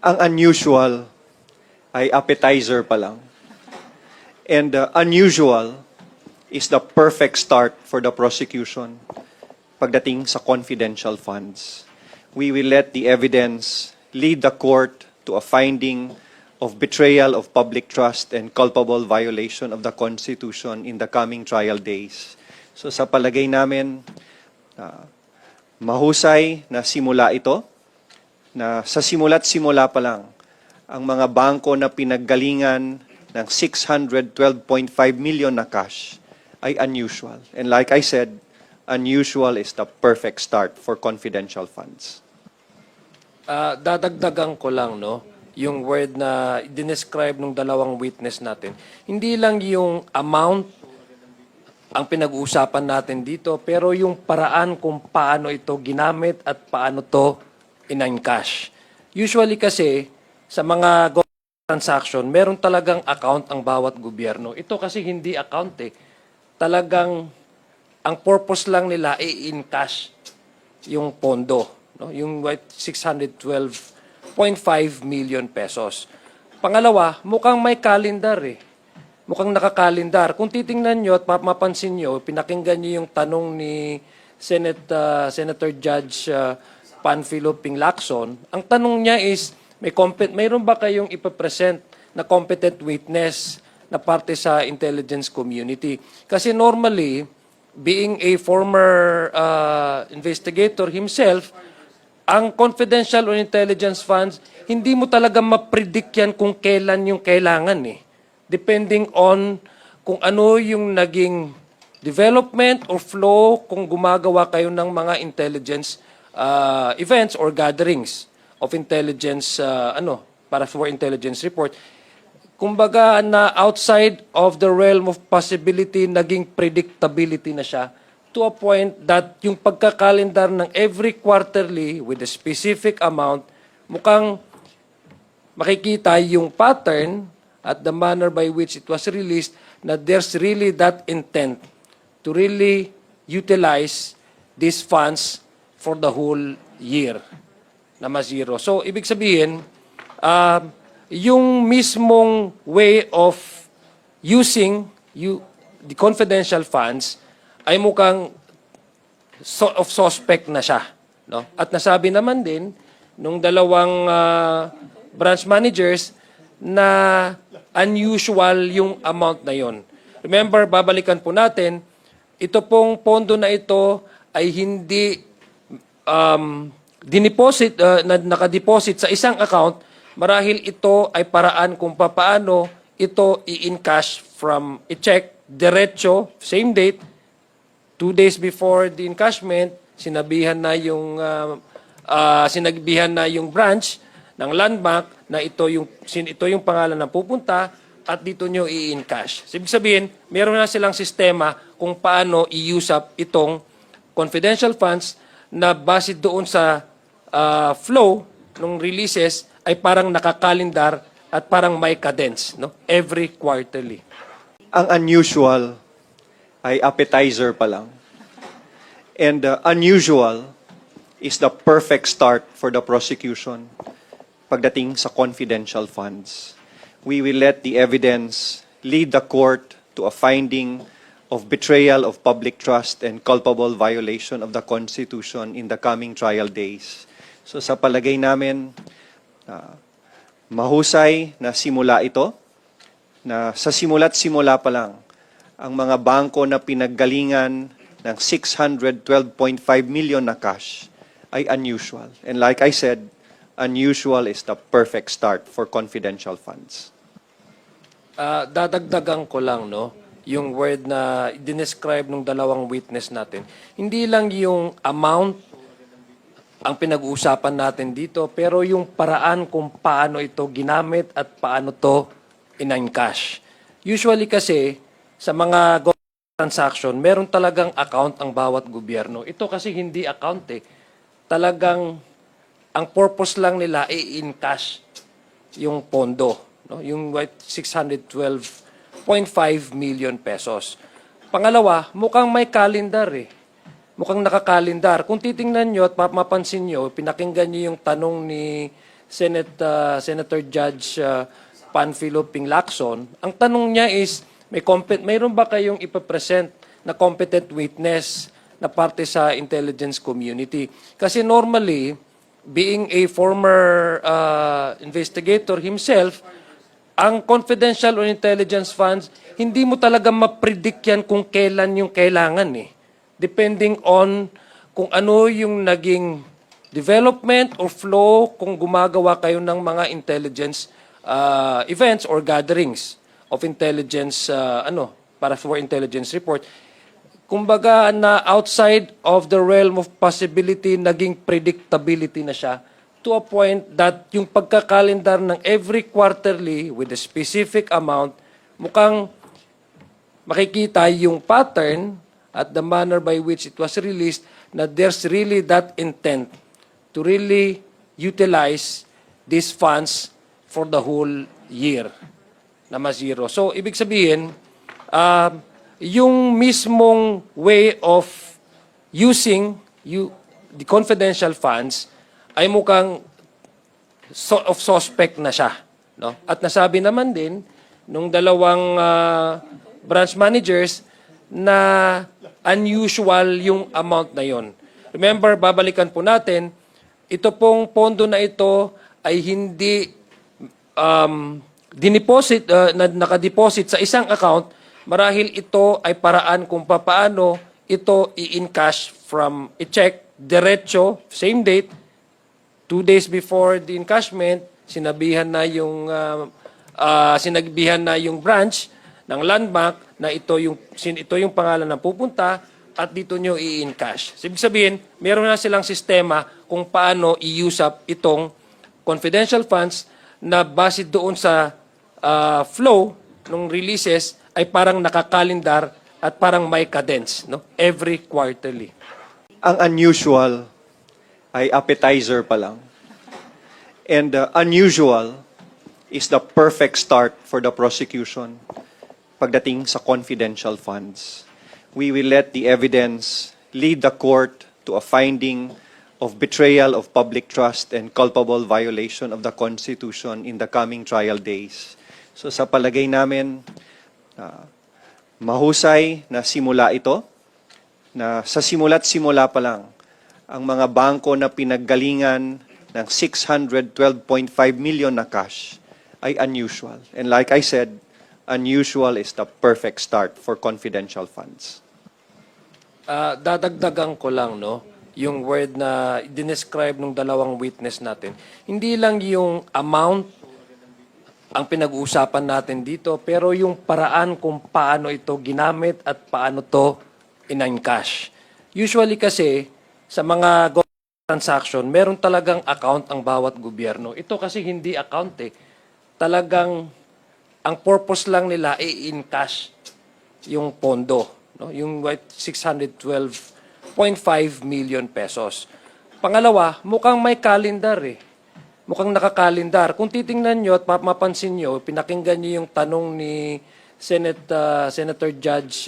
Ang unusual ay appetizer pa lang. And unusual is the perfect start for the prosecution pagdating sa confidential funds. We will let the evidence lead the court to a finding of betrayal of public trust and culpable violation of the Constitution in the coming trial days. So sa palagay namin, mahusay na simula ito, na sa simula't simula pa lang, ang mga bangko na pinaggalingan ng 612.5 million na cash ay unusual. And like I said, unusual is the perfect start for confidential funds. Dadagdagan ko lang, no, yung word na dinescribe ng dalawang witness natin. Hindi lang yung amount ang pinag-uusapan natin dito, pero yung paraan kung paano ito ginamit at paano to in-encash. Usually kasi, sa mga transaction, meron talagang account ang bawat gobyerno. Ito kasi hindi account eh. Talagang, ang purpose lang nila ay in-cash yung pondo. No? Yung 612.5 million pesos. Pangalawa, mukhang may calendar eh. Mukhang nakakalendar. Kung titingnan nyo at mapansin nyo, pinakinggan nyo yung tanong ni Senator Judge Panfilo Pinglacson, ang tanong niya is, mayroon ba kayong ipapresent na competent witness na parte sa intelligence community? Kasi normally, being a former investigator himself, ang confidential or intelligence funds, hindi mo talaga ma-predict yan kung kailan yung kailangan eh. Depending on kung ano yung naging development or flow kung gumagawa kayo ng mga intelligence events or gatherings of intelligence, para for intelligence report. Kumbaga na outside of the realm of possibility, naging predictability na siya to a point that yung pagkakalendar ng every quarterly with a specific amount, mukhang makikita yung pattern at the manner by which it was released na there's really that intent to really utilize these funds for the whole year na ma-zero. So, ibig sabihin, yung mismong way of using the confidential funds ay mukhang of suspect na siya. No? At nasabi naman din nung dalawang branch managers na unusual yung amount na yon. Remember, babalikan po natin, ito pong pondo na ito ay hindi diniposit, nakadeposit sa isang account, marahil ito ay paraan kung paano ito i-encash from a check, diretso, same date, 2 days before the encashment, sinabihan na yung branch ng Land Bank na ito yung pangalan na pupunta at dito nyo i-encash. So, ibig sabihin, meron na silang sistema kung paano i-use up itong confidential funds na base doon sa flow ng releases ay parang nakakalendar at parang may cadence, no? Every quarterly. Ang unusual ay appetizer pa lang. And unusual is the perfect start for the prosecution pagdating sa confidential funds. We will let the evidence lead the court to a finding of betrayal of public trust and culpable violation of the Constitution in the coming trial days. So sa palagay namin, mahusay na simula ito, na sa simula't simula pa lang, ang mga bangko na pinaggalingan ng 612.5 million na cash ay unusual. And like I said, unusual is the perfect start for confidential funds. Dadagdagan ko lang, no, yung word na dinescribe ng dalawang witness natin. Hindi lang yung amount ang pinag-uusapan natin dito, pero yung paraan kung paano ito ginamit at paano to in-encash. Usually kasi, sa mga transaction, meron talagang account ang bawat gobyerno. Ito kasi hindi account eh. Talagang, ang purpose lang nila ay in-cash yung pondo. No? Yung 612.5 million pesos. Pangalawa, mukhang may calendar eh. Mukhang nakakalendar. Kung titingnan nyo at mapansin nyo, pinakinggan nyo yung tanong ni Senator Judge Panfilo Pinglacson, ang tanong niya is, mayroon ba kayong ipapresent na competent witness na parte sa intelligence community? Kasi normally, being a former investigator himself, ang confidential or intelligence funds, hindi mo talaga mapredict yan kung kailan yung kailangan eh. Depending on kung ano yung naging development or flow kung gumagawa kayo ng mga intelligence events or gatherings of intelligence, para for intelligence report. Kumbaga na outside of the realm of possibility, naging predictability na siya to a point that yung pagkakalendar ng every quarterly with a specific amount, mukhang makikita yung pattern at the manner by which it was released na there's really that intent to really utilize these funds for the whole year na ma-zero. So, ibig sabihin, yung mismong way of using the confidential funds ay mukhang of suspect na siya. No? At nasabi naman din nung dalawang branch managers na unusual yung amount na yon. Remember, babalikan po natin, ito pong pondo na ito ay hindi nakadeposit sa isang account, marahil ito ay paraan kung paano ito i-encash from a check, diretso, same date, 2 days before the encashment, sinabihan na yung branch ng landmark na ito yung pangalan na pupunta at dito nyo i-encash. Ibig sabihin, meron na silang sistema kung paano i-usap itong confidential funds na base doon sa flow ng releases ay parang nakakalendar at parang may cadence, no? Every quarterly. Ang unusual ay appetizer pa lang. And unusual is the perfect start for the prosecution pagdating sa confidential funds. We will let the evidence lead the court to a finding of betrayal of public trust and culpable violation of the Constitution in the coming trial days. So sa palagay namin, mahusay na simula ito, na sa simula't simula pa lang, ang mga bangko na pinaggalingan ng 612.5 million na cash ay unusual. And like I said, unusual is the perfect start for confidential funds. Dadagdagan ko lang, no? Yung word na dinescribe ng dalawang witness natin. Hindi lang yung amount ang pinag-uusapan natin dito, pero yung paraan kung paano ito ginamit at paano to in-encash. Usually kasi, sa mga transaction, meron talagang account ang bawat gobyerno. Ito kasi hindi account eh. Talagang, ang purpose lang nila ay in-cash yung pondo. No? Yung 612.5 million pesos. Pangalawa, mukhang may calendar eh. Mukhang nakakalendar. Kung titingnan nyo at mapansin nyo, pinakinggan nyo yung tanong ni Senator Judge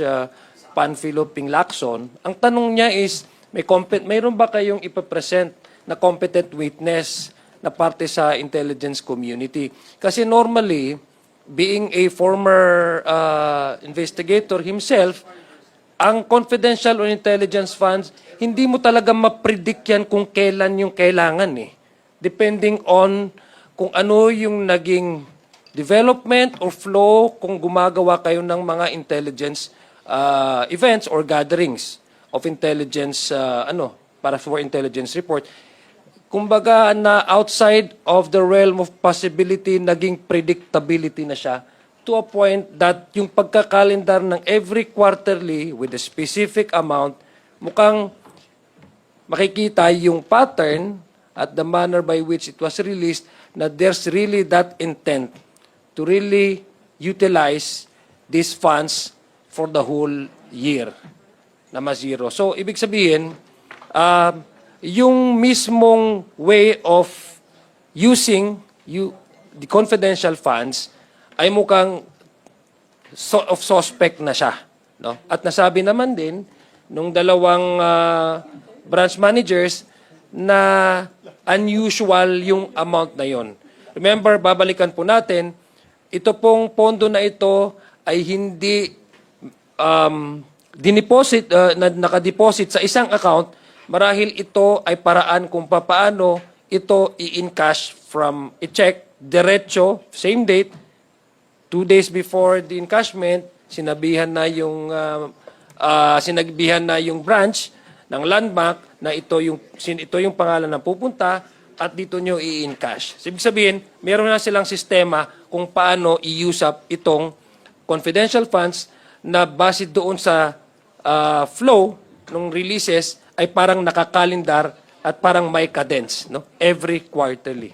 Panfilo Pinglacson, ang tanong niya is, mayroon ba kayong ipapresent na competent witness na parte sa intelligence community? Kasi normally, being a former investigator himself, ang confidential or intelligence funds, hindi mo talaga mapredict yan kung kailan yung kailangan eh. Depending on kung ano yung naging development or flow kung gumagawa kayo ng mga intelligence events or gatherings of intelligence, para for intelligence report. Kumbaga na outside of the realm of possibility, naging predictability na siya to a point that yung pagkakalendar ng every quarterly with a specific amount, mukhang makikita yung pattern at the manner by which it was released na there's really that intent to really utilize these funds for the whole year na ma-zero. So, ibig sabihin, yung mismong way of using the confidential funds ay mukhang of suspect na siya. No? At nasabi naman din nung dalawang branch managers na unusual yung amount na yon. Remember, babalikan po natin, ito pong pondo na ito ay hindi dineposit, nakadeposit sa isang account, marahil ito ay paraan kung paano ito i-encash from a check, diretso, same date, 2 days before the encashment, sinabihan na yung branch ng Landmark na ito yung pangalan na pupunta at dito nyo i-encash. Ibig sabihin, meron na silang sistema kung paano i-use up itong confidential funds na base doon sa flow ng releases ay parang nakakalendar at parang may cadence, no? Every quarterly.